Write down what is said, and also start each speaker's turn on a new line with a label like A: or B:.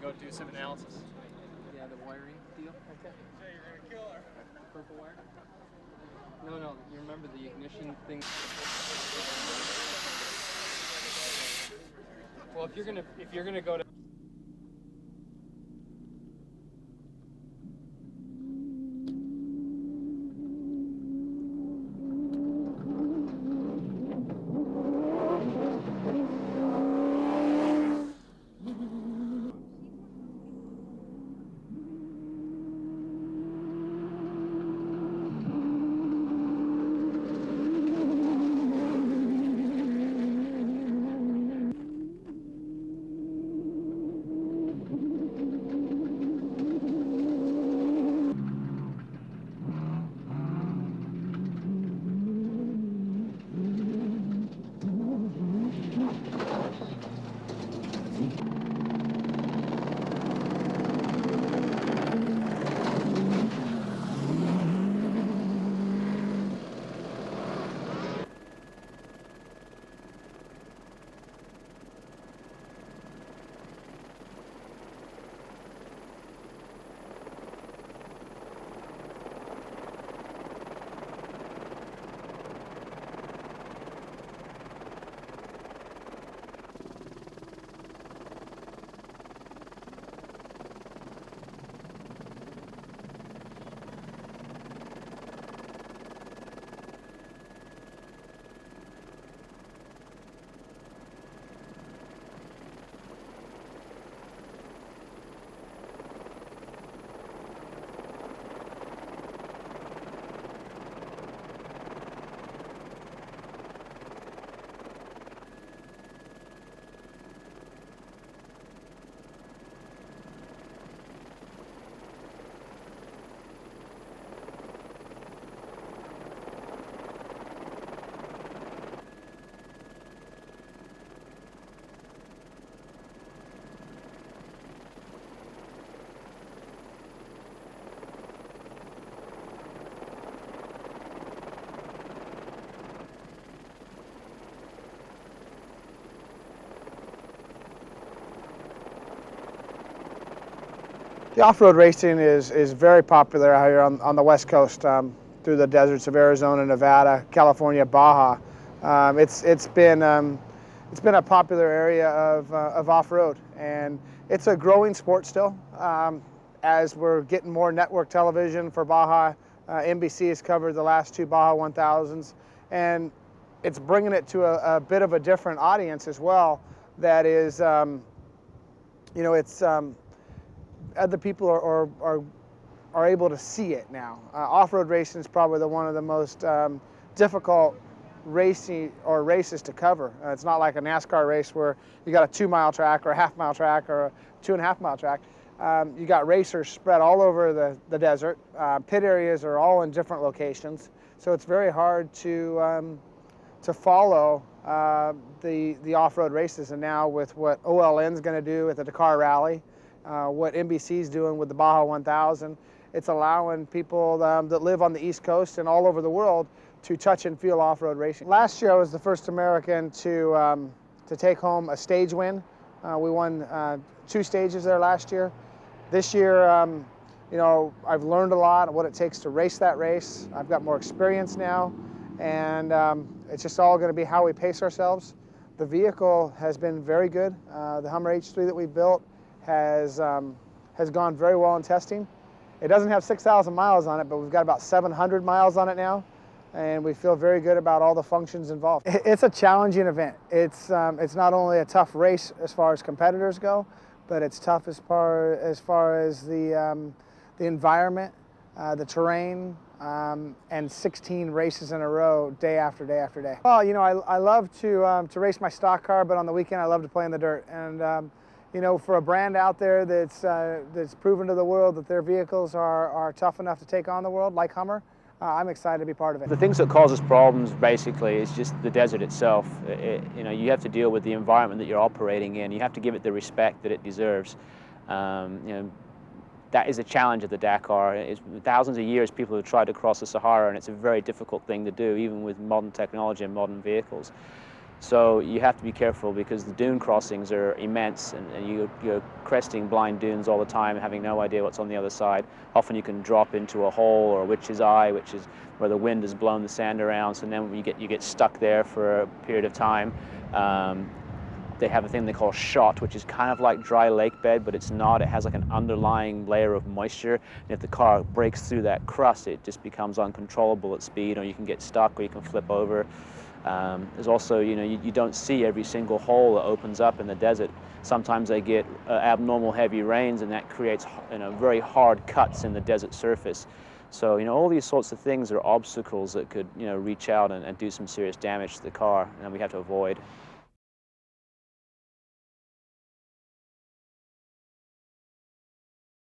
A: go do some analysis.
B: Yeah, the wiring deal.
A: Okay.
B: Yeah, you're gonna kill her. The purple wire? No, you remember the ignition thing? Well, if you're gonna go to
C: The off-road racing is very popular out here on the West Coast, through the deserts of Arizona, Nevada, California, Baja. It's been a popular area of off-road, and it's a growing sport still. As we're getting more network television for Baja, NBC has covered the last two Baja 1000s, and it's bringing it to a bit of a different audience as well. That is, other people are able to see it now. Off-road racing is probably one of the most difficult races to cover. It's not like a NASCAR race where you got a 2-mile track or a half-mile track or a 2.5-mile track. You got racers spread all over the desert. Pit areas are all in different locations, so it's very hard to follow the off-road races. And now with what OLN's going to do with the Dakar Rally, what NBC's doing with the Baja 1000, it's allowing people that live on the East Coast and all over the world to touch and feel off-road racing. Last year I was the first American to take home a stage win. We won 2 stages there last year. This year, I've learned a lot of what it takes to race that race. I've got more experience now, and it's just all going to be how we pace ourselves. The vehicle has been very good. The HUMMER H3 that we built has gone very well in testing. It doesn't have 6,000 miles on it, but we've got about 700 miles on it now, and we feel very good about all the functions involved. It's a challenging event. It's not only a tough race as far as competitors go, but it's tough as far as the environment, the terrain, and 16 races in a row, day after day after day. Well, I love to race my stock car, but on the weekend I love to play in the dirt. And for a brand out there that's proven to the world that their vehicles are tough enough to take on the world, like HUMMER, I'm excited to be part of it.
D: The things that cause us problems basically is just the desert itself. You have to deal with the environment that you're operating in. You have to give it the respect that it deserves. That is a challenge of the Dakar. Thousands of years people have tried to cross the Sahara, and it's a very difficult thing to do, even with modern technology and modern vehicles. So you have to be careful because the dune crossings are immense, and you're cresting blind dunes all the time, having no idea what's on the other side. Often you can drop into a hole or a witch's eye, which is where the wind has blown the sand around, so then you get stuck there for a period of time. They have a thing they call shot, which is kind of like dry lake bed, but it's not. It has like an underlying layer of moisture, and if the car breaks through that crust, it just becomes uncontrollable at speed, or you can get stuck, or you can flip over. There's also, you don't see every single hole that opens up in the desert. Sometimes they get abnormal heavy rains, and that creates very hard cuts in the desert surface. So, all these sorts of things are obstacles that could, reach out and do some serious damage to the car, and we have to avoid.